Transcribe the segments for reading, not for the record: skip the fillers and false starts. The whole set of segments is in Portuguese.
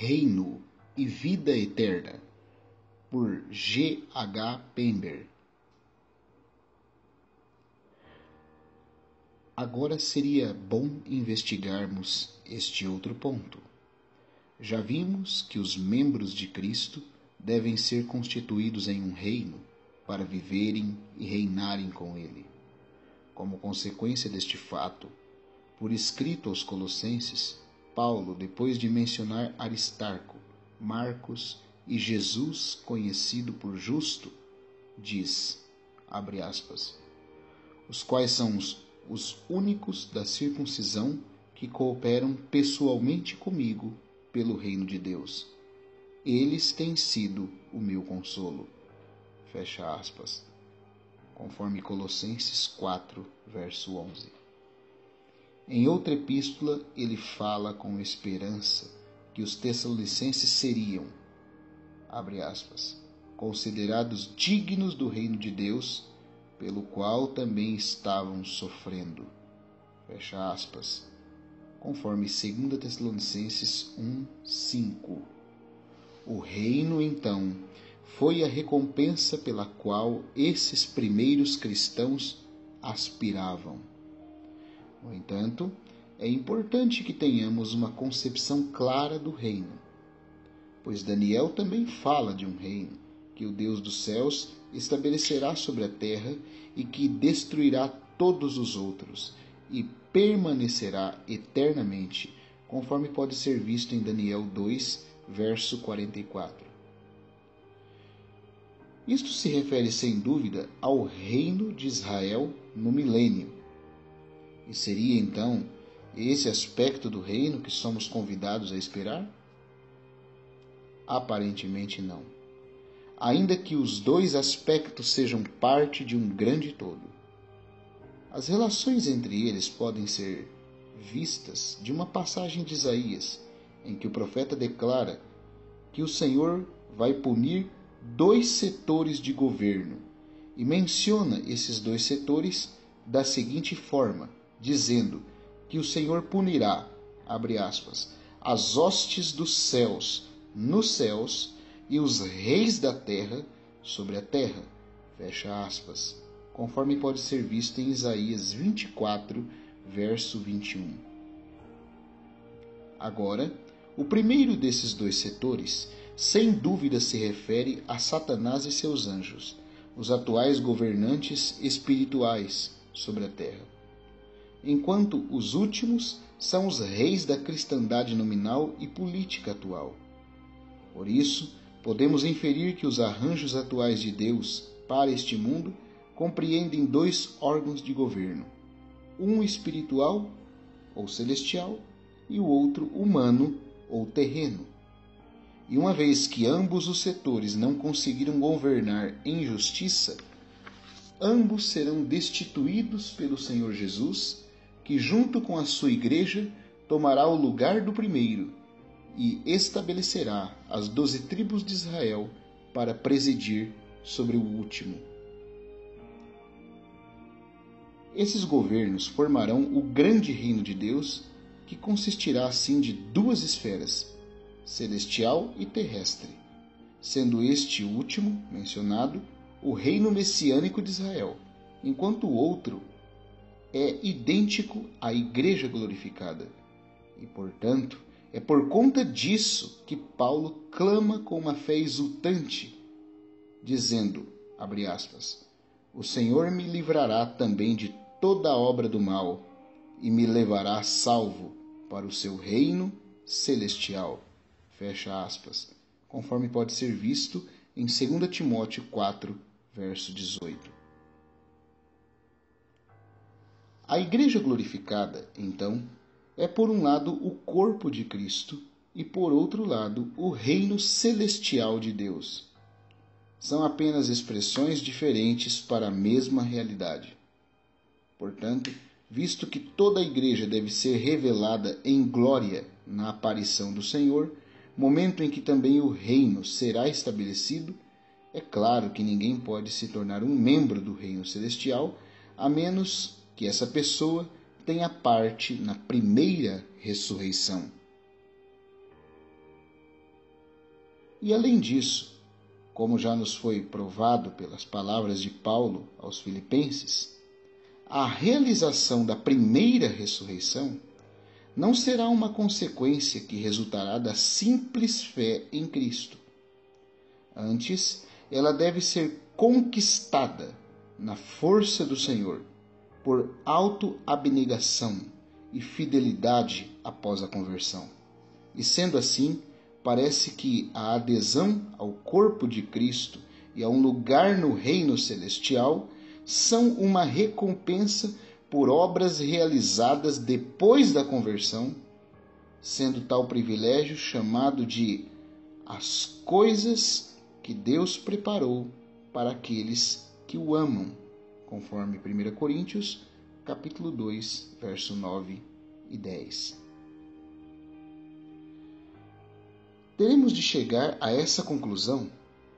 Reino e Vida Eterna, por G. H. Pember. Agora seria bom investigarmos este outro ponto. Já vimos que os membros de Cristo devem ser constituídos em um reino para viverem e reinarem com ele. Como consequência deste fato, por escrito aos Colossenses, Paulo, depois de mencionar Aristarco, Marcos e Jesus conhecido por justo, diz, abre aspas, os quais são os únicos da circuncisão que cooperam pessoalmente comigo pelo reino de Deus. Eles têm sido o meu consolo. Fecha aspas. Conforme Colossenses 4, verso 11. Em outra epístola, ele fala com esperança que os tessalonicenses seriam, abre aspas, considerados dignos do reino de Deus, pelo qual também estavam sofrendo. Fecha aspas. Conforme 2 Tessalonicenses 1, 5. O reino, então, foi a recompensa pela qual esses primeiros cristãos aspiravam. No entanto, é importante que tenhamos uma concepção clara do reino, pois Daniel também fala de um reino que o Deus dos céus estabelecerá sobre a terra e que destruirá todos os outros e permanecerá eternamente, conforme pode ser visto em Daniel 2, verso 44. Isto se refere sem dúvida ao reino de Israel no milênio. E seria então esse aspecto do reino que somos convidados a esperar? Aparentemente não. Ainda que os dois aspectos sejam parte de um grande todo. As relações entre eles podem ser vistas de uma passagem de Isaías, em que o profeta declara que o Senhor vai punir dois setores de governo e menciona esses dois setores da seguinte forma, dizendo que o Senhor punirá, abre aspas, as hostes dos céus nos céus e os reis da terra sobre a terra, fecha aspas, conforme pode ser visto em Isaías 24, verso 21. Agora, o primeiro desses dois setores, sem dúvida se refere a Satanás e seus anjos, os atuais governantes espirituais sobre a terra, enquanto os últimos são os reis da cristandade nominal e política atual. Por isso, podemos inferir que os arranjos atuais de Deus para este mundo compreendem dois órgãos de governo, um espiritual ou celestial e o outro humano ou terreno. E uma vez que ambos os setores não conseguiram governar em justiça, ambos serão destituídos pelo Senhor Jesus, que junto com a sua igreja tomará o lugar do primeiro e estabelecerá as 12 tribos de Israel para presidir sobre o último. Esses governos formarão o grande reino de Deus, que consistirá assim de duas esferas, celestial e terrestre, sendo este último, mencionado, o reino messiânico de Israel, enquanto o outro é idêntico à igreja glorificada. E, portanto, é por conta disso que Paulo clama com uma fé exultante, dizendo, abre aspas, o Senhor me livrará também de toda a obra do mal e me levará salvo para o seu reino celestial. Fecha aspas, conforme pode ser visto em 2 Timóteo 4, verso 18. A igreja glorificada, então, é por um lado o corpo de Cristo e por outro lado o reino celestial de Deus. São apenas expressões diferentes para a mesma realidade. Portanto, visto que toda a igreja deve ser revelada em glória na aparição do Senhor, momento em que também o reino será estabelecido, é claro que ninguém pode se tornar um membro do reino celestial, a menos que essa pessoa tenha parte na primeira ressurreição. E além disso, como já nos foi provado pelas palavras de Paulo aos Filipenses, a realização da primeira ressurreição não será uma consequência que resultará da simples fé em Cristo. Antes, ela deve ser conquistada na força do Senhor, por autoabnegação e fidelidade após a conversão. E sendo assim, parece que a adesão ao corpo de Cristo e a um lugar no reino celestial são uma recompensa por obras realizadas depois da conversão, sendo tal privilégio chamado de as coisas que Deus preparou para aqueles que o amam, conforme 1 Coríntios, capítulo 2, verso 9 e 10. Teremos de chegar a essa conclusão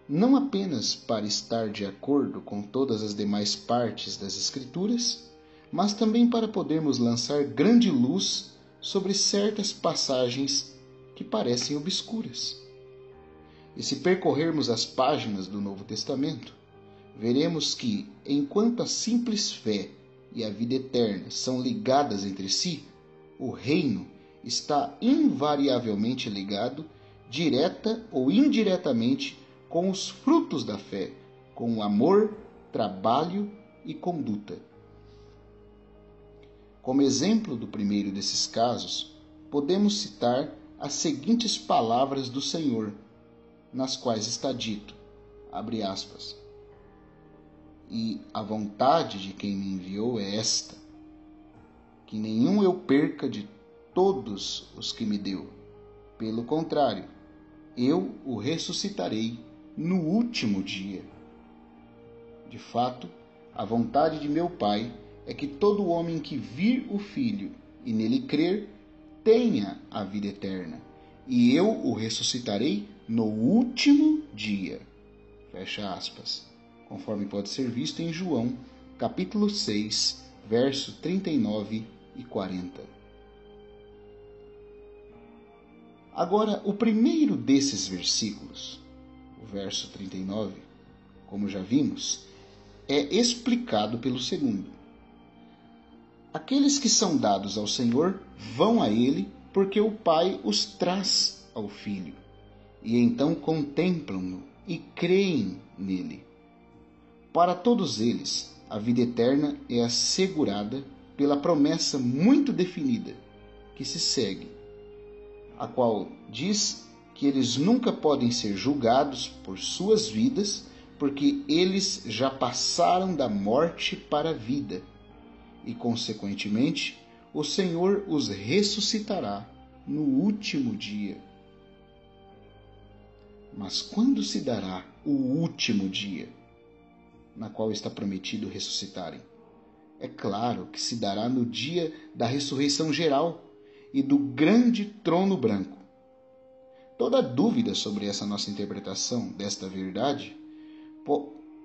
não apenas para estar de acordo com todas as demais partes das Escrituras, mas também para podermos lançar grande luz sobre certas passagens que parecem obscuras. E se percorrermos as páginas do Novo Testamento, veremos que, enquanto a simples fé e a vida eterna são ligadas entre si, o reino está invariavelmente ligado, direta ou indiretamente, com os frutos da fé, com o amor, trabalho e conduta. Como exemplo do primeiro desses casos, podemos citar as seguintes palavras do Senhor, nas quais está dito, abre aspas, e a vontade de quem me enviou é esta, que nenhum eu perca de todos os que me deu. Pelo contrário, eu o ressuscitarei no último dia. De fato, a vontade de meu Pai é que todo homem que vir o Filho e nele crer tenha a vida eterna, e eu o ressuscitarei no último dia. Fecha aspas. Conforme pode ser visto em João, capítulo 6, verso 39 e 40. Agora, o primeiro desses versículos, o verso 39, como já vimos, é explicado pelo segundo. Aqueles que são dados ao Senhor vão a Ele, porque o Pai os traz ao Filho, e então contemplam-no e creem nele. Para todos eles, a vida eterna é assegurada pela promessa muito definida que se segue, a qual diz que eles nunca podem ser julgados por suas vidas, porque eles já passaram da morte para a vida, e, consequentemente, o Senhor os ressuscitará no último dia. Mas quando se dará o último dia, na qual está prometido ressuscitarem? É claro que se dará no dia da ressurreição geral e do grande trono branco. Toda dúvida sobre essa nossa interpretação desta verdade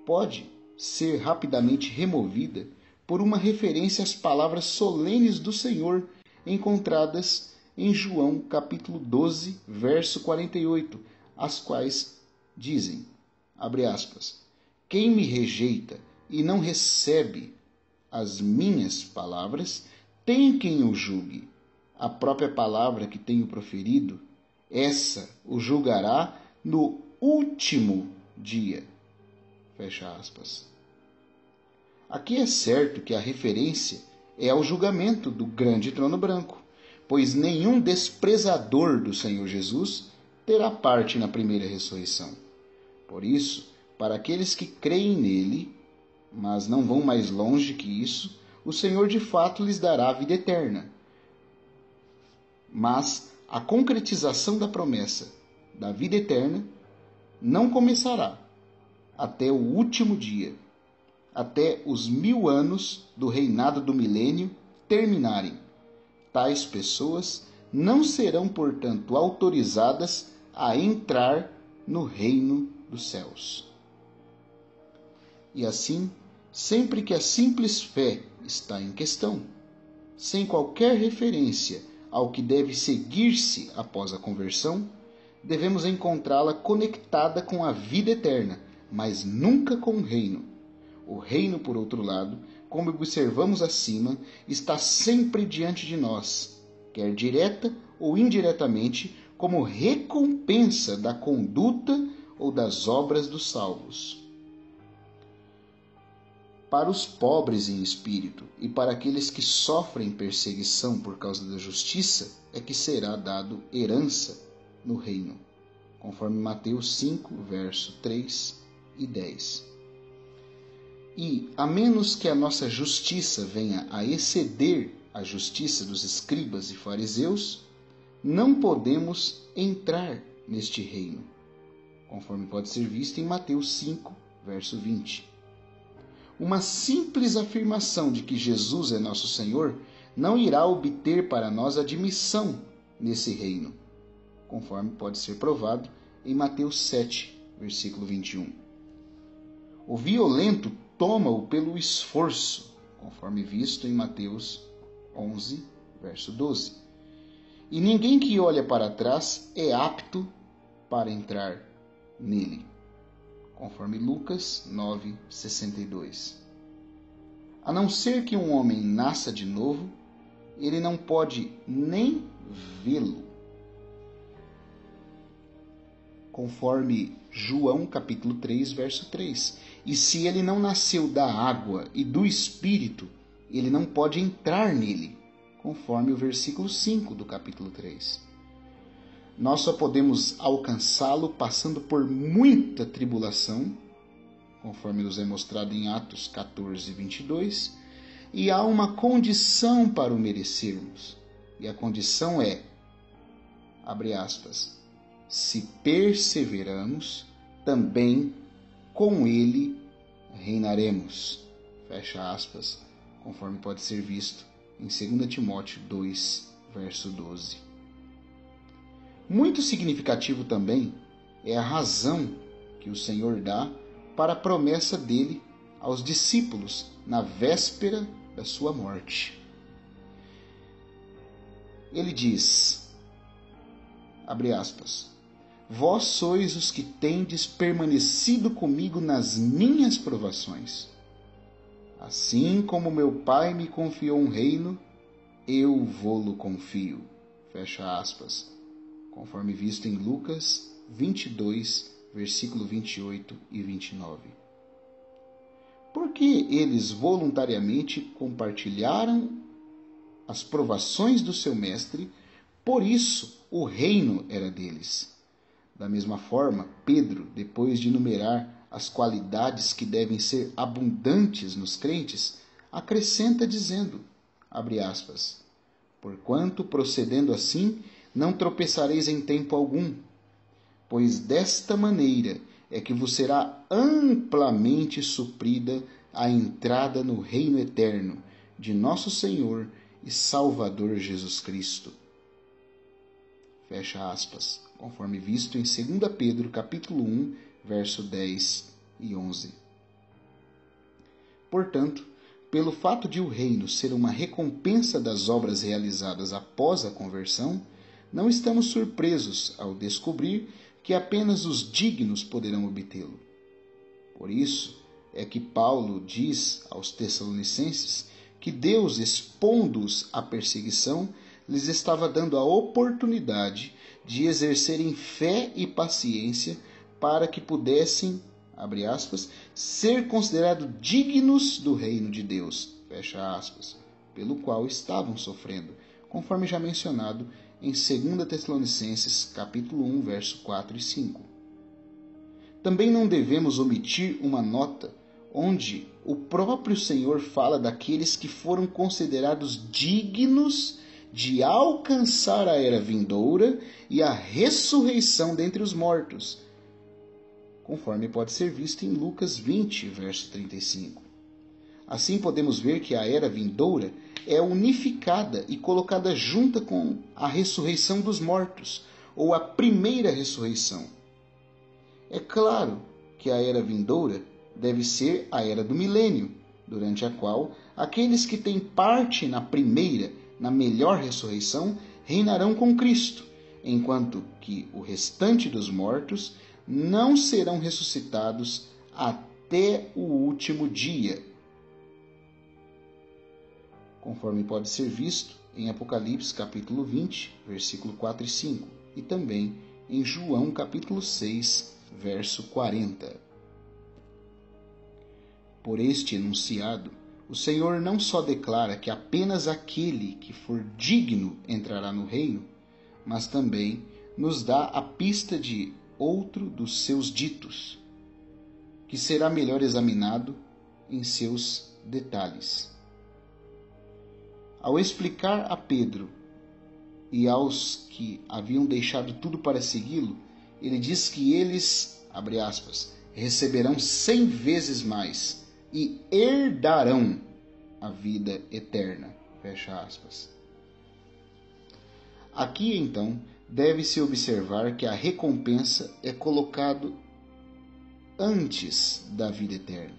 pode ser rapidamente removida por uma referência às palavras solenes do Senhor encontradas em João capítulo 12, verso 48, as quais dizem, abre aspas, quem me rejeita e não recebe as minhas palavras, tem quem o julgue. A própria palavra que tenho proferido, essa o julgará no último dia. Fecha aspas. Aqui é certo que a referência é ao julgamento do grande trono branco, pois nenhum desprezador do Senhor Jesus terá parte na primeira ressurreição. Por isso, para aqueles que creem nele, mas não vão mais longe que isso, o Senhor de fato lhes dará a vida eterna. Mas a concretização da promessa da vida eterna não começará até o último dia, até os 1000 anos do reinado do milênio terminarem. Tais pessoas não serão, portanto, autorizadas a entrar no reino dos céus. E assim, sempre que a simples fé está em questão, sem qualquer referência ao que deve seguir-se após a conversão, devemos encontrá-la conectada com a vida eterna, mas nunca com o reino. O reino, por outro lado, como observamos acima, está sempre diante de nós, quer direta ou indiretamente, como recompensa da conduta ou das obras dos salvos. Para os pobres em espírito e para aqueles que sofrem perseguição por causa da justiça, é que será dado herança no reino, conforme Mateus 5, verso 3 e 10. E, a menos que a nossa justiça venha a exceder a justiça dos escribas e fariseus, não podemos entrar neste reino, conforme pode ser visto em Mateus 5, verso 20. Uma simples afirmação de que Jesus é nosso Senhor não irá obter para nós admissão nesse reino, conforme pode ser provado em Mateus 7, versículo 21. O violento toma-o pelo esforço, conforme visto em Mateus 11, verso 12. E ninguém que olha para trás é apto para entrar nele, conforme Lucas 9, 62. A não ser que um homem nasça de novo, ele não pode nem vê-lo, conforme João capítulo 3, verso 3. E se ele não nasceu da água e do Espírito, ele não pode entrar nele, conforme o versículo 5 do capítulo 3. Nós só podemos alcançá-lo passando por muita tribulação, conforme nos é mostrado em Atos 14, 22, e há uma condição para o merecermos. E a condição é, abre aspas, se perseveramos, também com ele reinaremos, fecha aspas, conforme pode ser visto em 2 Timóteo 2, verso 12. Muito significativo também é a razão que o Senhor dá para a promessa dele aos discípulos na véspera da sua morte. Ele diz, abre aspas, vós sois os que tendes permanecido comigo nas minhas provações. Assim como meu Pai me confiou um reino, eu vô-lo confio. Fecha aspas. Conforme visto em Lucas 22, versículo 28 e 29. Porque eles voluntariamente compartilharam as provações do seu mestre, por isso o reino era deles. Da mesma forma, Pedro, depois de enumerar as qualidades que devem ser abundantes nos crentes, acrescenta dizendo, abre aspas, porquanto procedendo assim, não tropeçareis em tempo algum, pois desta maneira é que vos será amplamente suprida a entrada no reino eterno de nosso Senhor e Salvador Jesus Cristo. Fecha aspas, conforme visto em 2 Pedro, capítulo 1, verso 10 e 11. Portanto, pelo fato de o reino ser uma recompensa das obras realizadas após a conversão, não estamos surpresos ao descobrir que apenas os dignos poderão obtê-lo. Por isso é que Paulo diz aos Tessalonicenses que Deus, expondo-os à perseguição, lhes estava dando a oportunidade de exercerem fé e paciência para que pudessem, abre aspas, ser considerados dignos do reino de Deus, fecha aspas, pelo qual estavam sofrendo, conforme já mencionado em 2 Tessalonicenses, capítulo 1, verso 4 e 5. Também não devemos omitir uma nota onde o próprio Senhor fala daqueles que foram considerados dignos de alcançar a era vindoura e a ressurreição dentre os mortos, conforme pode ser visto em Lucas 20, verso 35. Assim podemos ver que a era vindoura é unificada e colocada junta com a ressurreição dos mortos, ou a primeira ressurreição. É claro que a era vindoura deve ser a era do milênio, durante a qual aqueles que têm parte na primeira, na melhor ressurreição, reinarão com Cristo, enquanto que o restante dos mortos não serão ressuscitados até o último dia, conforme pode ser visto em Apocalipse capítulo 20, versículo 4 e 5, e também em João capítulo 6, verso 40. Por este enunciado, o Senhor não só declara que apenas aquele que for digno entrará no reino, mas também nos dá a pista de outro dos seus ditos, que será melhor examinado em seus detalhes. Ao explicar a Pedro e aos que haviam deixado tudo para segui-lo, ele diz que eles, abre aspas, receberão 100 vezes mais e herdarão a vida eterna, fecha aspas. Aqui, então, deve-se observar que a recompensa é colocada antes da vida eterna.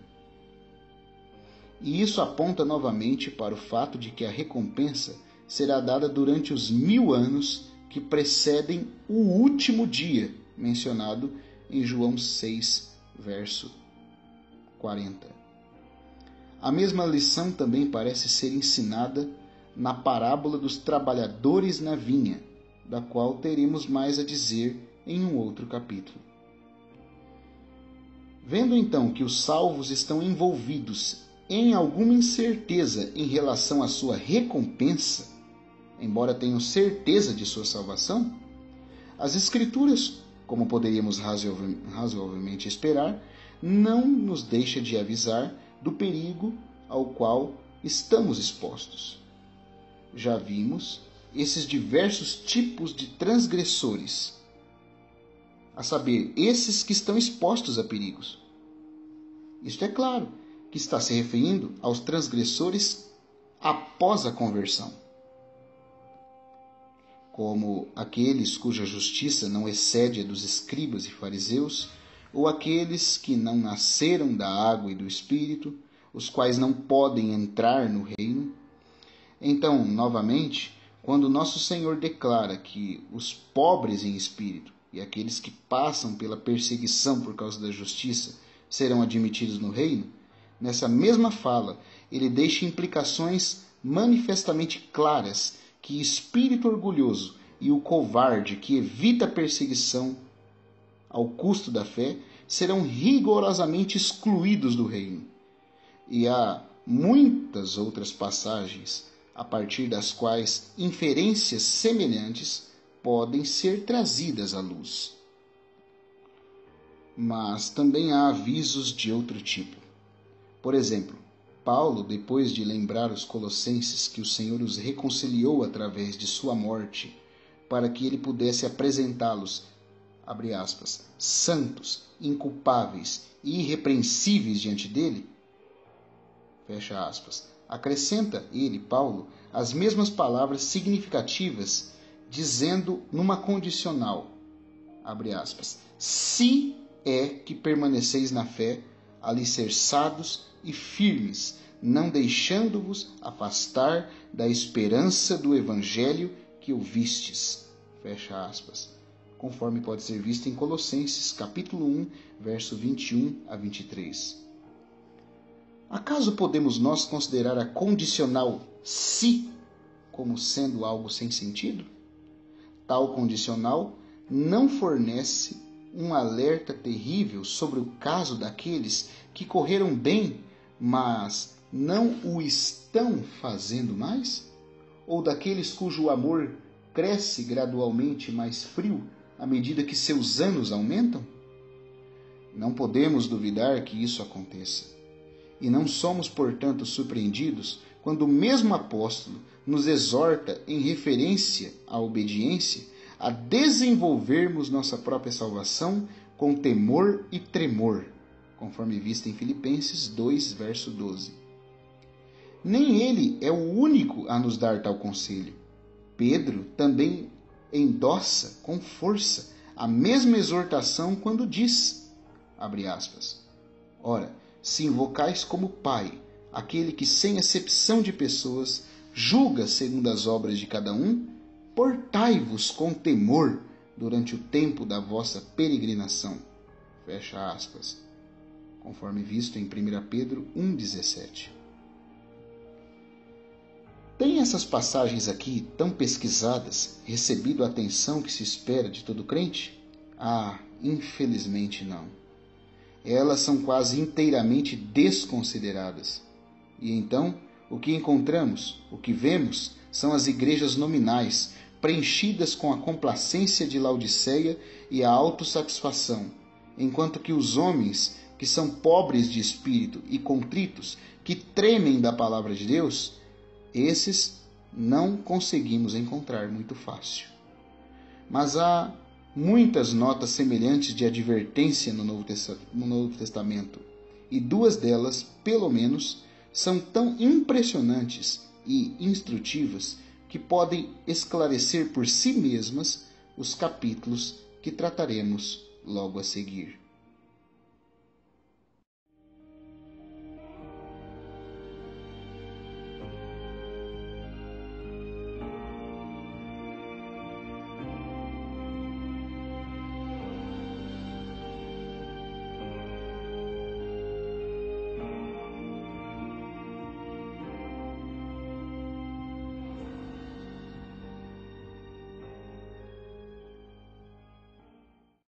E isso aponta novamente para o fato de que a recompensa será dada durante os 1000 anos que precedem o último dia, mencionado em João 6, verso 40. A mesma lição também parece ser ensinada na parábola dos trabalhadores na vinha, da qual teremos mais a dizer em um outro capítulo. Vendo então que os salvos estão envolvidos em alguma incerteza em relação à sua recompensa, embora tenham certeza de sua salvação, as Escrituras, como poderíamos razoavelmente esperar, não nos deixa de avisar do perigo ao qual estamos expostos. Já vimos esses diversos tipos de transgressores, a saber, esses que estão expostos a perigos. Isto é claro que está se referindo aos transgressores após a conversão, como aqueles cuja justiça não excede a dos escribas e fariseus, ou aqueles que não nasceram da água e do Espírito, os quais não podem entrar no reino. Então, novamente, quando nosso Senhor declara que os pobres em espírito e aqueles que passam pela perseguição por causa da justiça serão admitidos no reino, nessa mesma fala, ele deixa implicações manifestamente claras que espírito orgulhoso e o covarde que evita a perseguição ao custo da fé serão rigorosamente excluídos do reino. E há muitas outras passagens a partir das quais inferências semelhantes podem ser trazidas à luz. Mas também há avisos de outro tipo. Por exemplo, Paulo, depois de lembrar os colossenses que o Senhor os reconciliou através de sua morte, para que ele pudesse apresentá-los, abre aspas, santos, inculpáveis e irrepreensíveis diante dele, fecha aspas, acrescenta ele, Paulo, as mesmas palavras significativas, dizendo numa condicional, abre aspas, se é que permaneceis na fé, alicerçados e firmes, não deixando-vos afastar da esperança do evangelho que ouvistes, fecha aspas, conforme pode ser visto em Colossenses, capítulo 1, verso 21 a 23. Acaso podemos nós considerar a condicional se como sendo algo sem sentido? Tal condicional não fornece um alerta terrível sobre o caso daqueles que correram bem, mas não o estão fazendo mais? Ou daqueles cujo amor cresce gradualmente mais frio à medida que seus anos aumentam? Não podemos duvidar que isso aconteça. E não somos, portanto, surpreendidos quando o mesmo apóstolo nos exorta, em referência à obediência, a desenvolvermos nossa própria salvação com temor e tremor, conforme visto em Filipenses 2, verso 12. Nem ele é o único a nos dar tal conselho. Pedro também endossa com força a mesma exortação quando diz, abre aspas, ora, se invocais como Pai, aquele que sem acepção de pessoas julga segundo as obras de cada um, portai-vos com temor durante o tempo da vossa peregrinação. Fecha aspas. Conforme visto em 1 Pedro 1,17. Tem essas passagens aqui, tão pesquisadas, recebido a atenção que se espera de todo crente? Infelizmente não. Elas são quase inteiramente desconsideradas. E então, o que encontramos, o que vemos, são as igrejas nominais, preenchidas com a complacência de Laodiceia e a autossatisfação, enquanto que os homens, que são pobres de espírito e contritos, que tremem da palavra de Deus, esses não conseguimos encontrar muito fácil. Mas há muitas notas semelhantes de advertência no Novo Testamento, e duas delas, pelo menos, são tão impressionantes e instrutivas que podem esclarecer por si mesmas os capítulos que trataremos logo a seguir.